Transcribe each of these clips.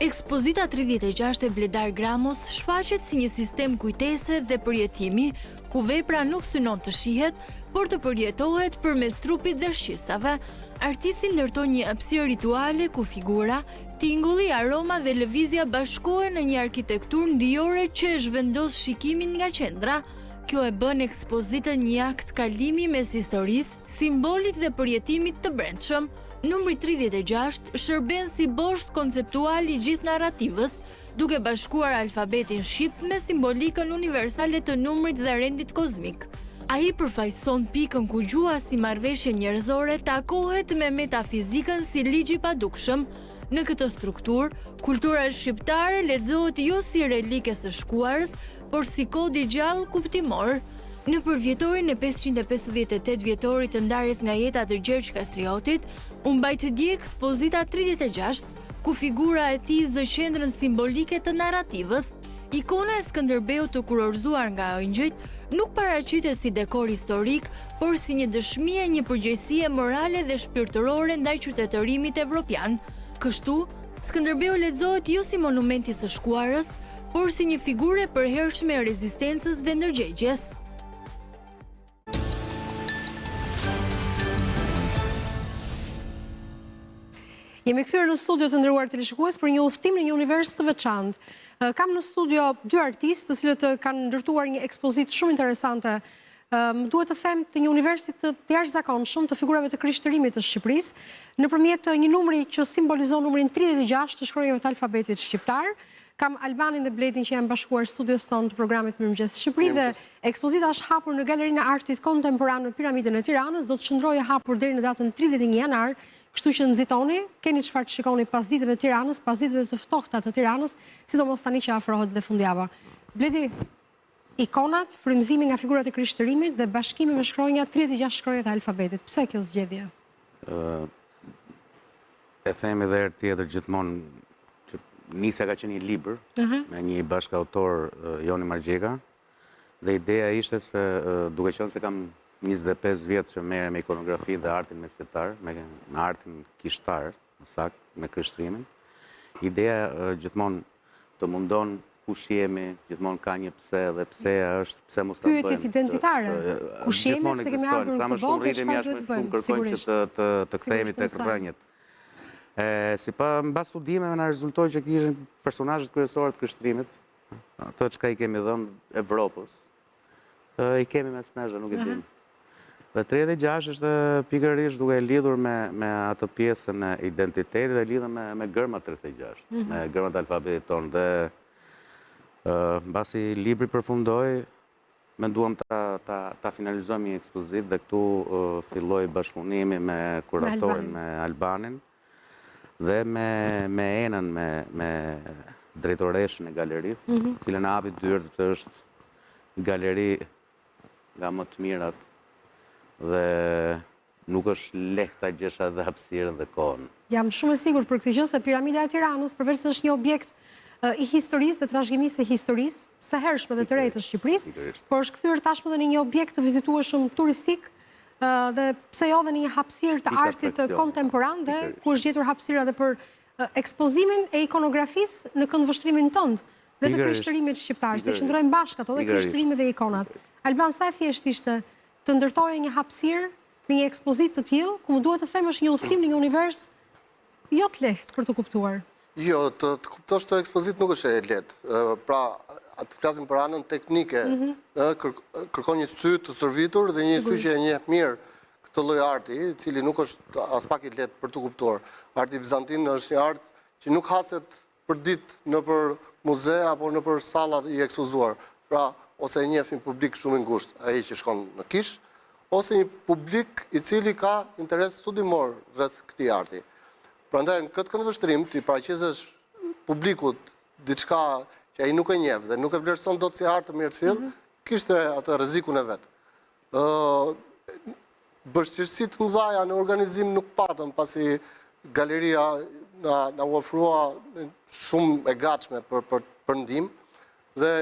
Ekspozita 36 e Bledar Gramos shfaqet si një sistem kujtese dhe përjetimi, ku vepra nuk synon të shihet, por të përjetohet përmes trupit dhe shqisave. Artisti ndërton një hapësirë rituale ku figura, tingulli, aroma dhe lëvizja bashkohen në një arkitekturë ndijore që e zhvendos shikimin nga qendra. Kjo e bën ekspozitën një akt kalimi mes historisë, simbolit dhe përjetimit të brendshëm. Numri 36 shërben si bosht konceptual i gjithë narrativës, duke bashkuar alfabetin shqip me simbolikën universale të numrit dhe rendit kozmik. Ai përfaqëson pikën ku gjua si marrëveshje njerëzore takohet me metafizikën si ligj i padukshëm. Në këtë strukturë, kultura shqiptare lexohet jo si relike së shkuarës, por si kod i gjallë kuptimor. Në përvjetorin e 558 vjetorit të ndarjes nga jeta të Gjergj Kastriotit, u mbajt dje ekspozita 36, ku figura e tij zë qendrën simbolike të narrativës. Ikona e Skënderbeut të kurorzuar nga ëngjëjt nuk paraqitet si dekor historik, por si një dëshmi e një përgjegjësie morale dhe shpirtërore ndaj qytetërimit evropian. Kështu, Skënderbeu lexohet jo si monumenti së shkuarës, por si një figurë e përhershme e rezistencës dhe ndërgjegjes. Jemi kthyer në studio të nderuar teleshikues për një udhëtim në një univers të veçantë. Kam në studio dy artistë të cilët kanë ndërtuar një ekspozitë shumë interesante. Duhet të them të një universit të jashtëzakonshëm të figurave të krishtërimit të Shqipërisë, nëpërmjet një numri që simbolizon numrin 36 të shkronjave të alfabetit shqiptar. Kam Albanin dhe Bledin që janë bashkuar studios tonë të programit Mirëmëngjes Shqipëri dhe ekspozita është hapur në Galerinë e Artit Kontemporan në Piramidën e Tiranës, do të qëndrojë hapur deri në datën 31 janar. Kështu që nxitoni, keni çfarë të shikoni pas ditëve të Tiranës, pas ditëve të ftohta të Tiranës, sidomos tani që afrohet dhe fundjava. Bledi, ikonat, frymëzimi nga figurat e krishtërimit dhe bashkimi me shkronja 36 shkronjat e alfabetit. Pse kjo zgjedhje? E them edhe herë tjetër gjithmonë që nisja ka qenë një libër me një bashkautor, Joni Margjeka, dhe ideja ishte se duke qenë se kam 25 vjetë që merrem me ikonografi dhe artin mesetar, me artin kishtar, në sakt, me krishterimin. Ideja gjithmonë të mundon kush jemi, gjithmonë ka një pse dhe pseja është pse mos ta bëjmë. Pyetjet identitare. Kush jemi, pse kemi ardhur në këtë botë, çfarë duhet të bëjmë? Kërkojmë që të kthehemi tek rrënjët. Mbas studimeve na rezultoi që kishin personazhet kryesorë të krishterimit, ato çka i kemi dhënë Evropës, i kemi me snezhe, nuk e dim. Dhe 36 është pikërisht duke lidhur me atë pjesën e identitetit dhe lidhur me gërmat 36, me gërmat alfabetit tonë. Dhe mbasi libri përfundoi, menduam ta finalizojmë një ekspozitë dhe këtu filloi bashkëpunimi me kuratorin, me Albanin dhe me Enën, me drejtoreshën e galerisë, cilën hapi dyert sepse është galeri nga më të mirat dhe nuk është lehtë ta gjesh edhe hapësirën dhe kohën. Jam shumë e sigurt për këtë gjë se Piramida e Tiranës, përveç se është një objekt i historisë dhe trashëgimisë së historisë së hershme dhe të re të Shqipërisë, por është kthyer tashmë edhe në një objekt të vizitueshëm turistik dhe pse jo edhe në një hapësirë të artit kontemporan dhe ku është gjetur hapësira edhe për ekspozimin e ikonografisë në këndvështrimin tënd dhe të krishtërimit shqiptar, se qëndrojnë bashkë ato dhe krishtërimi dhe ikonat. Alban, sa e thjesht ishte të ndërtojë një hapësirë në një ekspozitë të tillë, ku më duhet të them është një udhëtim në një univers jo të lehtë për të kuptuar. Jo, të kuptosh të ekspozitë nuk është e lehtë. Pra, të flasim për anën teknike, kërkon një sy të stërvitur dhe një sy që e njeh mirë këtë lloj arti, i cili nuk është as pak i lehtë për të kuptuar. Arti bizantin është një art që nuk haset për ditë nëpër muze apo nëpër sallat i ekspozuar. Pra, ose e njeh një publik shumë i ngushtë, ai që shkon në Kish, ose një publik i cili ka interes studimor rreth këtij arti. Prandaj në këtë këndvështrim ti paraqesesh publikut diçka që ai nuk e njeh dhe nuk e vlerëson dot si art të mirë të fill, kishte atë rrezikun e vet. Vështirësi të mëdha në organizim nuk patëm, pasi galeria na u ofrua shumë e gatshme për ndihmë. Dhe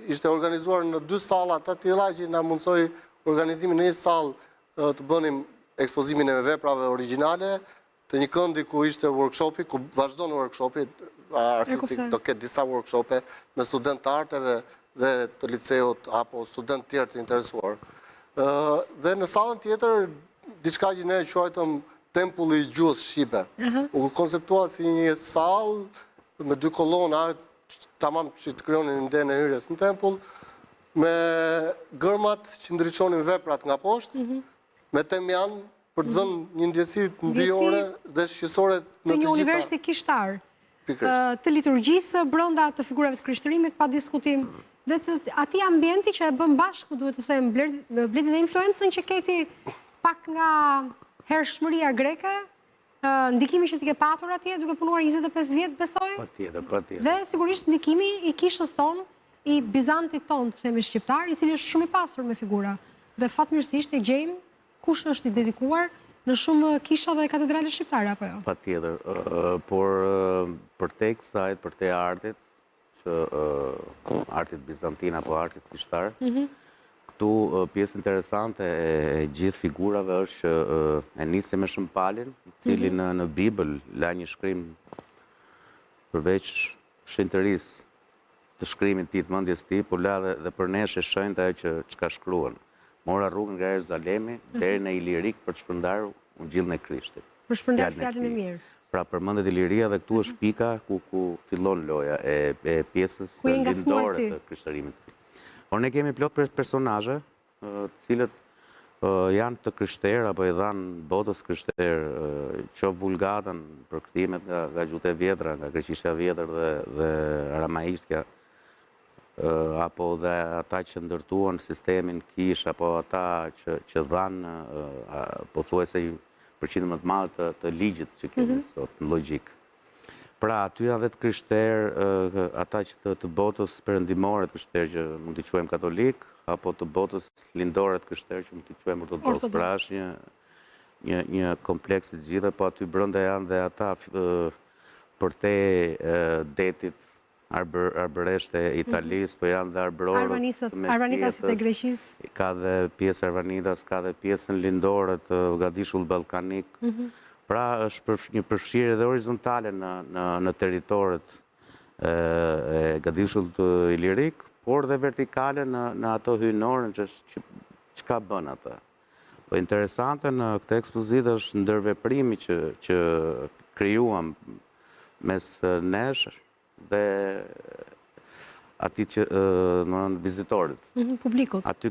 ishte organizuar në 2 salla të tilla që na mundsoi organizimin në një sallë të bënim ekspozimin e veprave origjinale, të një këndi ku ishte workshopi, ku vazhdon workshopi, artistik do ketë disa workshope me student të arteve dhe të liceut apo student tjerë të interesuar. Dhe në sallën tjetër, diçka që ne quajtëm Tempulli i Gjuhës Shqipe. U konceptua si një sallë me 2 kolona, tamam që të krijonin idenë e hyrjes në tempull, me gërmat që ndriçonin veprat nga poshtë, me temjan për të dhënë një ndjesi ndijore dhe shqisore në të gjitha. Të një universi kishtar, të liturgjisë brenda të figurave të krishtërimit, pa diskutim, dhe ati ambienti që e bën bashkë, duhet të them, bleti dhe influencën që keti pak nga hershmëria greke, ndikimi që ti ke patur atje, duke punuar 25 vjetë, besoj? Patjetër. Dhe sigurisht ndikimi i kishës tonë, i Bizantit tonë, të themi shqiptar, i cili është shumë i pasur me figura. Dhe fatmirësisht e gjejmë kush është i dedikuar në shumë kisha dhe katedrale shqiptare, apo jo? Patjetër, por për te kësaj, për te artit, që artit bizantin apo artit kishtar, këtu pjesë interesante e gjithë figurave është që e nisi me Shëmpalin, i cili në Bibël la një shkrim përveç shenjtërisë të shkrimit ti të mendjes ti, por la dhe për nesh e shenjtë ajo që çka shkruan. Mora rrugën nga Jeruzalemi deri në Ilirik për të shpërndarë ungjillin e Krishtit. Për shpërndar fjalën e mirë. Pra përmendet Iliria dhe këtu është pika ku fillon loja e pjesës lindore të krishtërimit. Por ne kemi plot personazhe, të cilët janë të krishterë apo i dhanë botës krishterë, që vulgatën për kthimet nga gjuhët e vjetra, nga greqishtja vjetër dhe aramaishtja, apo dhe ata që ndërtuan sistemin kish, apo ata që dhanë pothuajse përqindje më të madhe të ligjit që kemi sot në logjik. Pra, aty janë dhe të krishterë, ata që të botës perëndimore të krishterë që mund t'i quajmë katolik, apo të botës lindore të krishterë që mund t'i quajmë ortodoks. Pra, është një kompleks i gjitha, po aty brenda janë dhe ata për te detit arbëresht e Italisë, po janë dhe arbërorët të Arvanitasit e Greqisë. Ka dhe pjesë Arvanitas, ka dhe pjesën lindore të Gadishull Ballkanik. Pra është një përfshirje dhe horizontale në territoret e Gadishullit të Ilirik, por dhe vertikale në ato hyjnorën që ka bën ata. Po interesante në këtë ekspozitë është ndërveprimi që krijuam mes nesh dhe ati që vizitorit. Publikut. Aty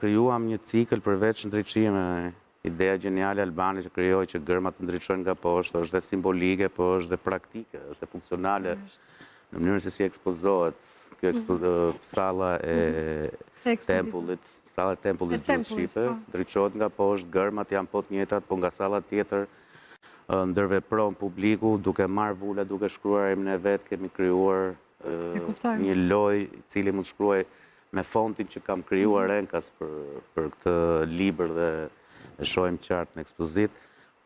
krijuam një cikël përveç ndriçime. Ideja geniale Albani që krijoi që gërmat të ndriçojnë nga poshtë, është dhe simbolike, po është dhe praktike, është dhe funksionale në mënyrën se si ekspozohet kjo salla e tempullit, salla e tempullit Gjuhës Shqipe, ndriçohet nga poshtë, gërmat janë po të njëjtat, po nga salla tjetër ndërvepron publiku duke marrë vula, duke shkruar emrin e vet, kemi krijuar një lojë i cili mund shkruaj me fontin që kam krijuar Renkas për këtë libër dhe e shohim qartë në ekspozit.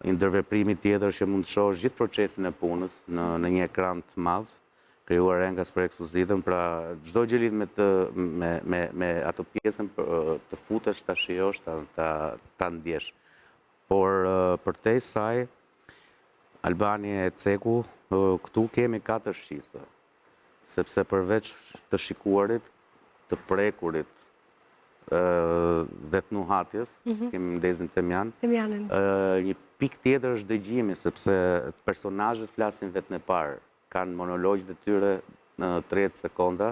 Ndërveprimi tjetër që mund të shohësh gjithë procesin e punës në një ekran të madh, krijuar Renkas për ekspozitën, pra çdo gjë lidh me ato pjesën të futesh, ta shijosh, ta ndjesh. Por përtej saj, Albani e Ceku, këtu kemi 4 shqisa, sepse përveç të shikuarit, të prekurit, dhe të nuhatjes, kemi ndezin Temjanin. Një pik tjetër është dëgjimi, sepse personazhet flasin vetën e parë, kanë monologjit e tyre në 30 sekonda,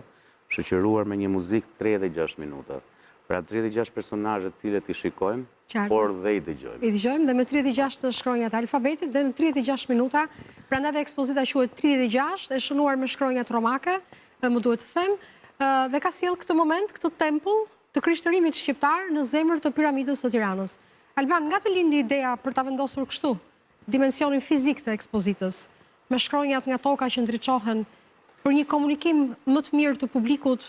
shoqëruar me një muzikë 36 minuta. Pra 36 personazhe të cilët i shikojmë, por dhe i dëgjojmë. I dëgjojmë dhe me 36 shkronjat alfabetit dhe në 36 minuta, prandaj dhe ekspozita quhet 36, e shënuar me shkronjat romake, më duhet të them, dhe ka sjell këtë moment, këtë tempull të krishtërimit shqiptar në zemër të piramidës së Tiranës. Alban, nga të lindi ideja për ta vendosur kështu dimensionin fizik të ekspozitës, me shkronjat nga toka që ndriçohen për një komunikim më të mirë të publikut,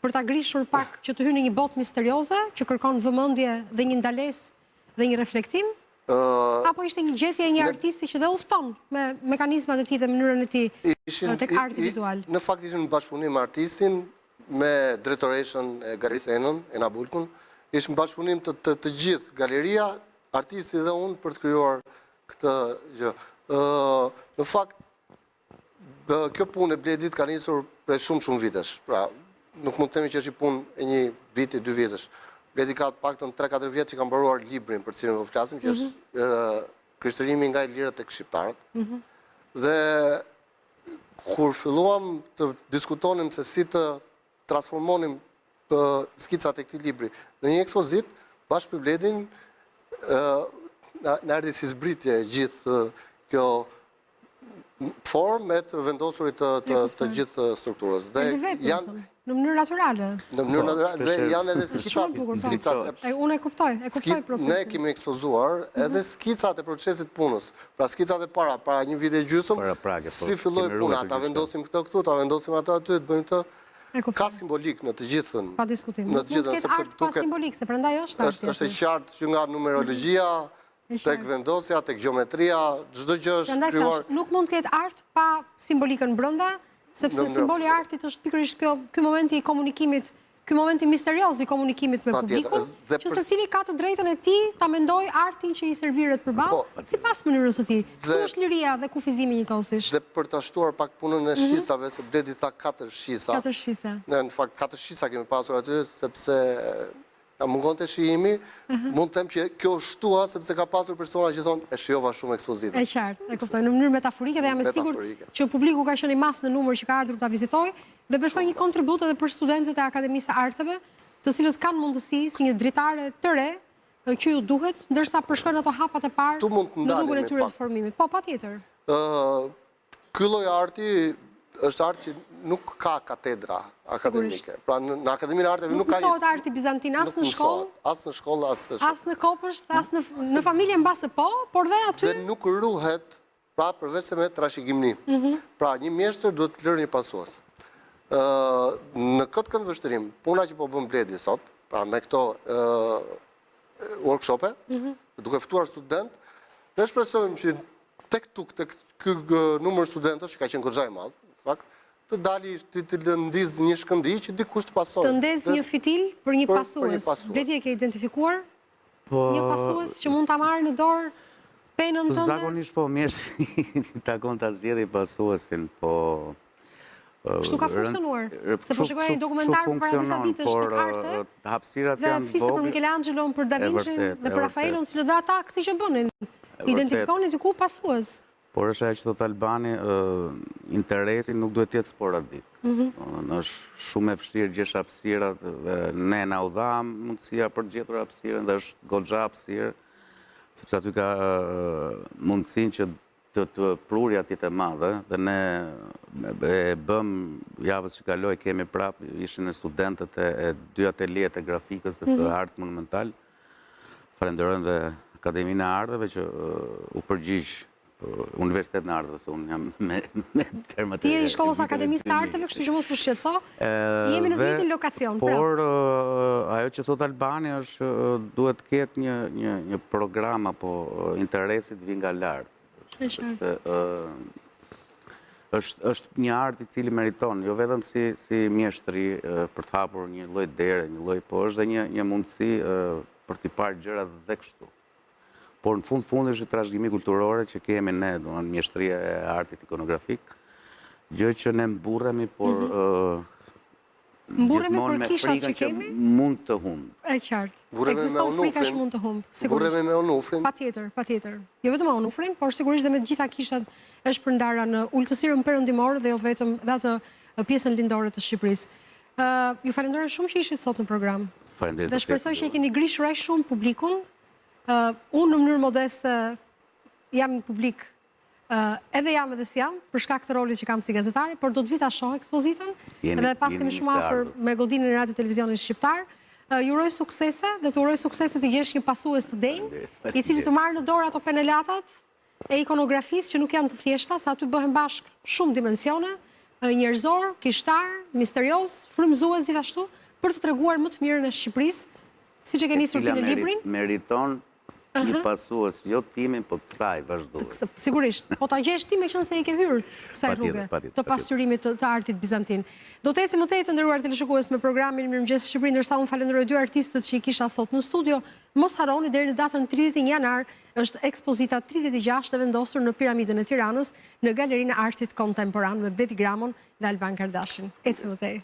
për ta grishur pak që të hyjë në një botë misterioze, që kërkon vëmendje dhe një ndalesë dhe një reflektim? Apo ishte një gjetje e një artisti që dhe udhton me mekanizmat e tij dhe mënyrën e tij tek arti vizual? Në fakt ishin në bashkëpunim me artistin, me drejtoreshën e Galerisë Enën, Ena Bulkun, ishim bashkëpunim të gjithë galeria, artisti dhe unë për të krijuar këtë gjë. Në fakt, Kjo punë e Bledit ka nisur për shumë vitesh. Pra, nuk mund të themi që është i punë e 1 viti, 2 vitesh. Bledi ka paktën 3-4 vjet që ka mbaruar librin për cilin po flasim, që është Krishtërimi nga Ilirët tek shqiptarët. Dhe kur filluam të diskutonim se si të transformonim skicat e këtij libri në një ekspozit, bashkë me Bledin na erdhi si zbritje gjithë kjo formë të vendosurit të gjithë strukturës. Dhe janë në mënyrë naturale. Në mënyrë naturale, dhe janë edhe skicat. Unë e kuptoj procesin. Ne kemi ekspozuar edhe skicat e procesit punës. Pra skicat e para një vit e gjysmë, si filloi puna, ta vendosim këtu, ta vendosim atë aty, të bëjmë këtë. Ka simbolik në të gjithën. Pa diskutim. Nuk mund të ketë art pa simbolik, se prandaj është art. Është e qartë që nga numerologjia, tek vendosja, tek gjeometria, çdo gjë është krijuar. Nuk mund të ketë art pa simbolikën brenda, sepse simboli i artit është pikërisht ky momenti i komunikimit, ky momenti misterioz i komunikimit me publikun, që secili ka të drejtën e tij ta mendojë artin që i serviret përballë, sipas mënyrës së tij. Ku është liria dhe kufizimi njëkohësisht? Dhe për ta shtuar pak punën e shqisave, se Bledi tha 4 shqisa. 4 shqisa. Ne në fakt 4 shqisa kemi pasur aty, sepse na mungon të shihimi, mund të them që kjo shtua sepse ka pasur persona që thonë e shijova shumë ekspozitën. E qartë, e kuptoj, në mënyrë metaforike dhe jam e sigurt që publiku ka qenë i madh në numër që ka ardhur ta vizitojë dhe besoj një kontribut edhe për studentët e Akademisë së Arteve, të cilët kanë mundësi si një dritare të re që ju duhet, ndërsa përshkojnë ato hapat e parë në rrugën e tyre të formimit. Po, patjetër. Ky lloj arti është art që nuk ka katedra akademike. Pra në Akademinë e Arteve nuk ka. Nuk mësohet arti bizantin as në shkollë. As në shkollë, as në kopësht, as në familje mbase po, por dhe aty. Dhe nuk ruhet, pra përveç se me trashëgimni. Pra një mjeshtër duhet të lërë një pasues. Në këtë këndvështrim, puna që po bën Bledi sot, pra me këto workshope, duke ftuar student, ne shpresojmë që tek ky numër studentësh që ka qenë goxha i madh, fakt, të dali të lëndiz një shkëndij që dikush të pasojë. Të ndez një fitil për një pasues. Bledi e ke identifikuar? Një pasues që mund ta marrë në dorë penën tënde? Zakonisht po, mirë takon ta zgjedhë pasuesin, po kështu ka funksionuar. Se po shikoj një dokumentar para disa ditësh tek Arte. Hapësirat janë fliste për Michelangelo, për Da Vinci dhe për Rafaelon, si dhe ata këtë që bënin. Identifikoni diku pasues. Por është ajo që thot Albani, interesi nuk duhet të jetë sporadik. Është shumë e vështirë gjesh hapësirat dhe ne na u dha mundësia për të gjetur hapësirën dhe është goxha hapësirë, sepse aty ka mundësinë që të prurja të jetë e madhe dhe ne e bëm javës që kaloi, kemi prapë, ishin studentët e 2 ateliet e grafikës dhe të art monumental. Falenderojmë dhe Akademinë e Arteve që u përgjigj Universitet në Arteve, se unë jam me termat e... Ti e i shkollës Akademisë të Arteve, kështu që mos u shqetëso, jemi në vitin lokacion. Por, ajo që thot Albani është duhet të ketë një program apo interesit vi nga lartë. është një art i cili meriton, jo vetëm si mjeshtri për të hapur një lloj dere, një lloj, po është dhe një mundësi për t'i parë gjërat dhe kështu. Por në fund është trashëgimi kulturore që kemi ne, domethënë mjeshtria e artit ikonografik, gjë që ne mburremi, por mburremi për kishat që kemi? Mund të humb. E qartë. Ekziston frika që mund të humb. Mburremi me onufrin. Patjetër. Jo vetëm me onufrin, por sigurisht dhe me të gjitha kishat është përndara në ultësirën perëndimore dhe jo vetëm dhe atë pjesën lindore të Shqipërisë. Ju falenderoj shumë që ishit sot në program. Faleminderit. Dhe shpresoj që e keni grishur aq shumë publikun. Unë në mënyrë modeste jam një publik edhe jam edhe si jam, për shkak të rolit që kam si gazetari, por do të vi ta shoh ekspozitën, dhe pas kemi shumë afër me godinën e Radio Televizionit Shqiptar. Ju uroj suksese dhe të uroj suksese të gjesh një pasues të denjë, i cili të marrë në dorë ato penelatat e ikonografisë që nuk janë të thjeshta, sa aty bëhen bashk shumë dimensione, njerëzor, kishtar, misterioz, frymëzues gjithashtu, për të treguar më të mirën e Shqipërisë, siç e ke nisur ti në librin. Meriton një pasues, jo timin, po të saj vazhdues. Sigurisht, po ta gjesh ti me qënë se i ke hyrë kësaj rrugë të pasyrimit të artit bizantin. Do të ecim më tej të nderuar teleshikues me programin Mirëmëngjes Shqipëri, ndërsa unë falenderoj dy artistët që i kisha sot në studio. Mos harroni deri në datën 30 janar është ekspozita 36 e vendosur në Piramidën e Tiranës në Galerinë e Artit Kontemporan me Betty Gramon dhe Alban Kardashin. Ecim më tej.